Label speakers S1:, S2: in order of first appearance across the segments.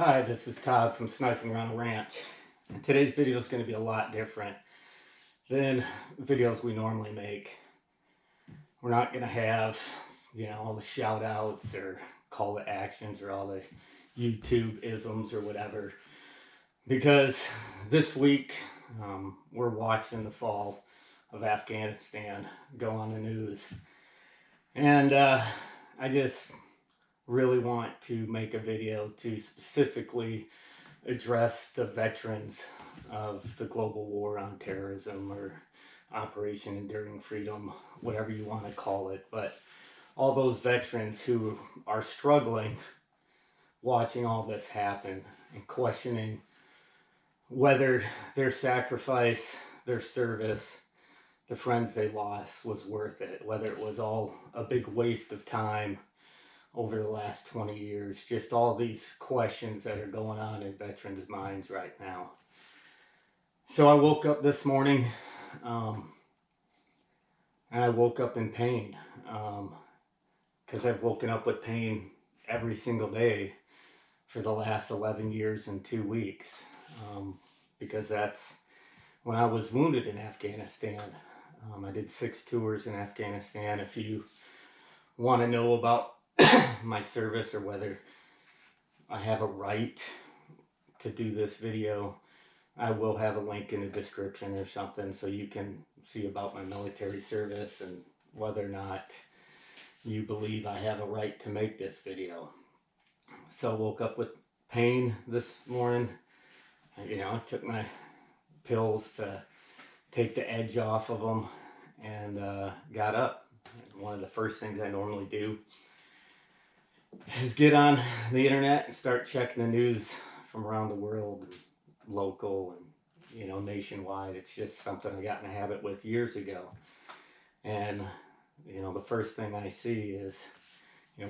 S1: Hi, this is Todd from Sniping on a Ranch. And today's video is going to be a lot different than videos we normally make. We're not going to have, all the shout outs or call to actions or all the YouTube isms or whatever. Because this week we're watching the fall of Afghanistan go on the news. And I just really want to make a video to specifically address the veterans of the global war on terrorism or Operation Enduring Freedom, whatever you want to call it. But all those veterans who are struggling watching all this happen and questioning whether their sacrifice, their service, the friends they lost was worth it, whether it was all a big waste of time over the last 20 years. Just all these questions that are going on in veterans' minds right now. So I woke up this morning and I woke up in pain because I've woken up with pain every single day for the last 11 years and 2 weeks, because that's when I was wounded in Afghanistan. I did 6 tours in Afghanistan. If you want to know about my service or whether I have a right to do this video, I will have a link in the description or something so you can see about my military service and whether or not you believe I have a right to make this video. So I woke up with pain this morning. I took my pills to take the edge off of them and got up. One of the first things I normally do is get on the internet and start checking the news from around the world, and local and nationwide. It's just something I got in a habit with years ago. And the first thing I see is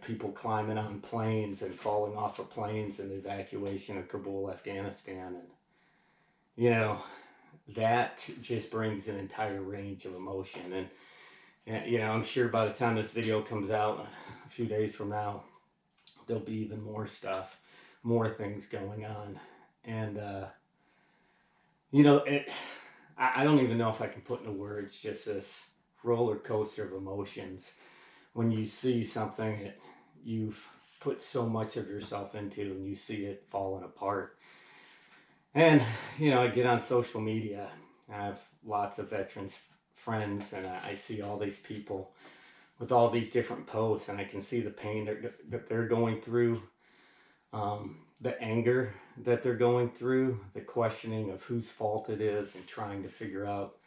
S1: people climbing on planes and falling off of planes in the evacuation of Kabul, Afghanistan. And that just brings an entire range of emotion. And I'm sure by the time this video comes out a few days from now, there'll be even more stuff, more things going on. And I don't even know if I can put into words just this roller coaster of emotions when you see something that you've put so much of yourself into and you see it falling apart. And I get on social media. I have lots of veterans friends, and I see all these people with all these different posts, and I can see the pain that they're going through, the anger that they're going through, the questioning of whose fault it is, and trying to figure out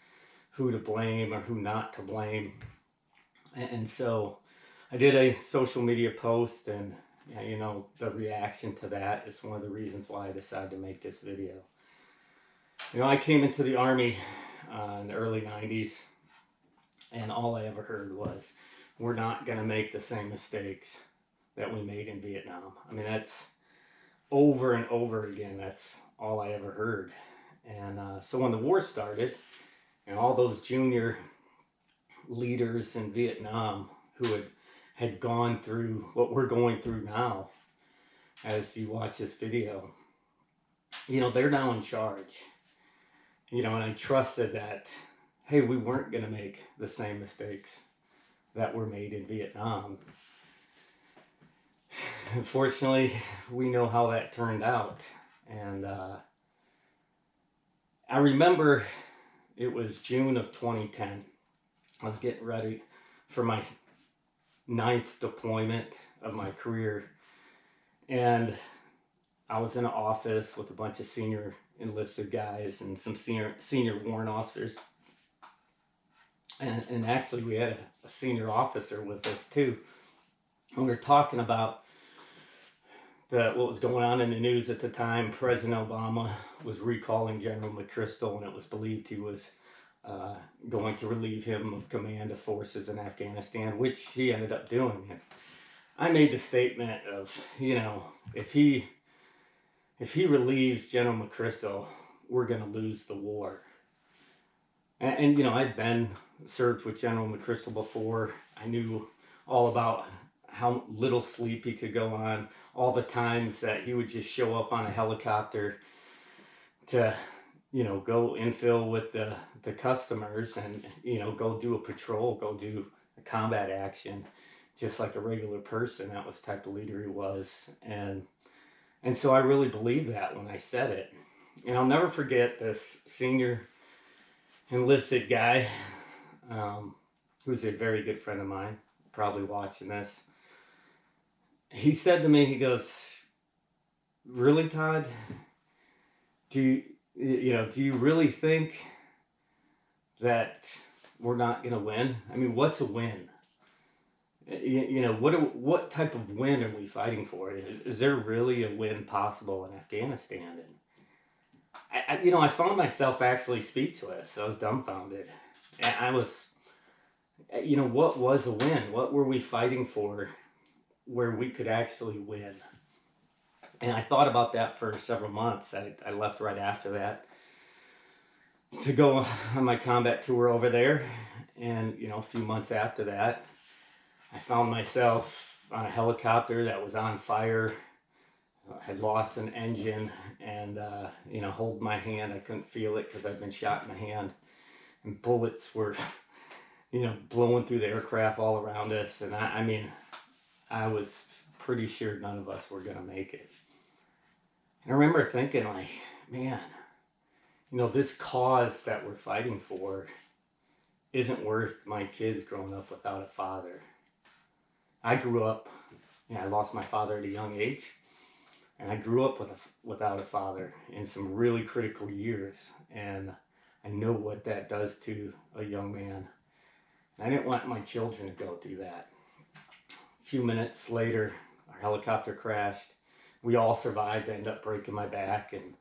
S1: who to blame or who not to blame. And so I did a social media post, and the reaction to that is one of the reasons why I decided to make this video. I came into the Army in the early 90s, and all I ever heard was, we're not going to make the same mistakes that we made in Vietnam. I mean, that's over and over again. That's all I ever heard. And so when the war started, and all those junior leaders in Vietnam who had gone through what we're going through now, as you watch this video, they're now in charge. And I trusted that, hey, we weren't going to make the same mistakes that were made in Vietnam. Unfortunately, we know how that turned out. And I remember it was June of 2010. I was getting ready for my 9th deployment of my career. And I was in an office with a bunch of senior enlisted guys and some senior warrant officers. And actually we had a senior officer with us too. And we were talking about what was going on in the news at the time. President Obama was recalling General McChrystal, and it was believed he was going to relieve him of command of forces in Afghanistan, which he ended up doing. And I made the statement of, if he relieves General McChrystal, we're going to lose the war. And I'd been served with General McChrystal before. I knew all about how little sleep he could go on, all the times that he would just show up on a helicopter to, you know, go infill with the customers and, you know, go do a patrol, go do a combat action, just like a regular person. That was the type of leader he was. And so I really believed that when I said it. And I'll never forget this senior enlisted guy, who's a very good friend of mine, probably watching this. He said to me, he goes, "Really, Todd? Do you really think that we're not going to win? I mean, what's a win? You know, what type of win are we fighting for? Is there really a win possible in Afghanistan?" And I found myself actually speechless. I was dumbfounded. And I was, what was a win? What were we fighting for where we could actually win? And I thought about that for several months. I left right after that to go on my combat tour over there. And, a few months after that, I found myself on a helicopter that was on fire, had lost an engine, and, holding my hand. I couldn't feel it because I'd been shot in the hand. And bullets were, blowing through the aircraft all around us. And I was pretty sure none of us were going to make it. And I remember thinking, like, man, this cause that we're fighting for isn't worth my kids growing up without a father. I grew up, I lost my father at a young age, and I grew up without a father in some really critical years, and I know what that does to a young man. And I didn't want my children to go through that. A few minutes later, our helicopter crashed. We all survived. I ended up breaking my back and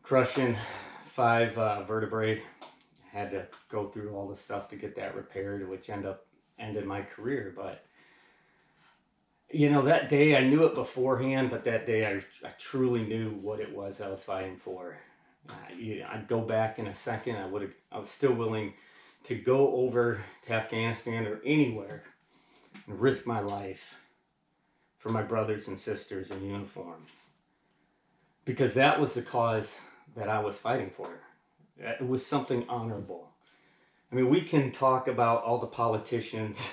S1: crushing 5 vertebrae. I had to go through all the stuff to get that repaired, which ended my career. But that day, I knew it beforehand, but that day I truly knew what it was I was fighting for. I'd go back in a second. I was still willing to go over to Afghanistan or anywhere and risk my life for my brothers and sisters in uniform. Because that was the cause that I was fighting for. It was something honorable. I mean, we can talk about all the politicians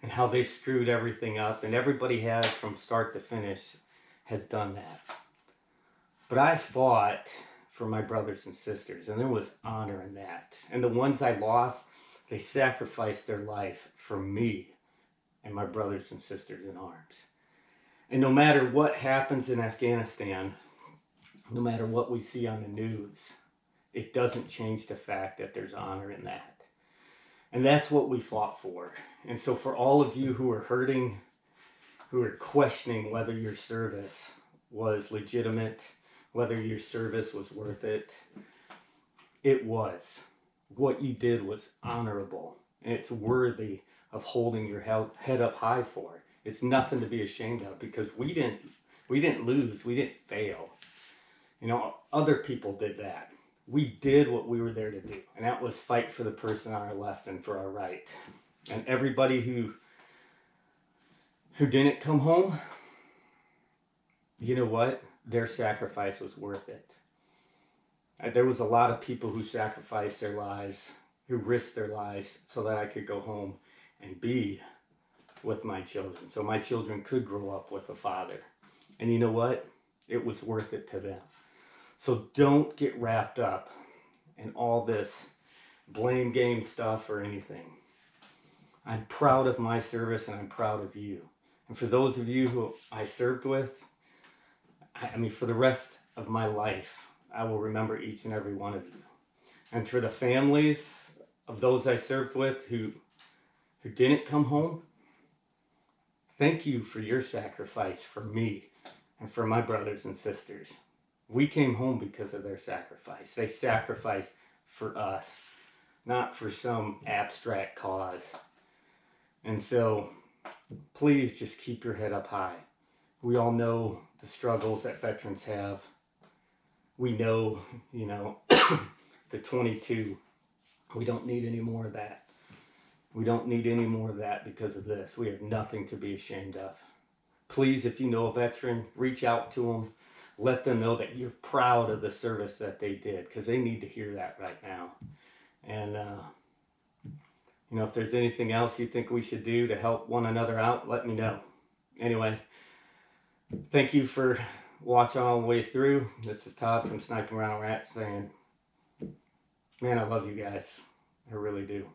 S1: and how they screwed everything up, and everybody has, from start to finish, has done that. But I fought for my brothers and sisters, and there was honor in that. And the ones I lost, they sacrificed their life for me and my brothers and sisters in arms. And no matter what happens in Afghanistan, no matter what we see on the news, it doesn't change the fact that there's honor in that. And that's what we fought for. And so for all of you who are hurting, who are questioning whether your service was legitimate, whether your service was worth it, it was. What you did was honorable, and it's worthy of holding your head up high for. It's nothing to be ashamed of, because we didn't lose, we didn't fail. Other people did that. We did what we were there to do, and that was fight for the person on our left and for our right. And everybody who didn't come home, you know what? Their sacrifice was worth it. There was a lot of people who sacrificed their lives, who risked their lives so that I could go home and be with my children, so my children could grow up with a father. And you know what? It was worth it to them. So don't get wrapped up in all this blame game stuff or anything. I'm proud of my service, and I'm proud of you. And for those of you who I served with, for the rest of my life, I will remember each and every one of you. And for the families of those I served with who didn't come home, thank you for your sacrifice for me and for my brothers and sisters. We came home because of their sacrifice. They sacrificed for us, not for some abstract cause. And so, please just keep your head up high. We all know the struggles that veterans have. We know, the 22. We don't need any more of that. We don't need any more of that because of this. We have nothing to be ashamed of. Please, if you know a veteran, reach out to them. Let them know that you're proud of the service that they did, because they need to hear that right now. And, you know, if there's anything else you think we should do to help one another out, let me know. Anyway, thank you for watching all the way through. This is Todd from Sniping, Rhino, saying, man, I love you guys. I really do.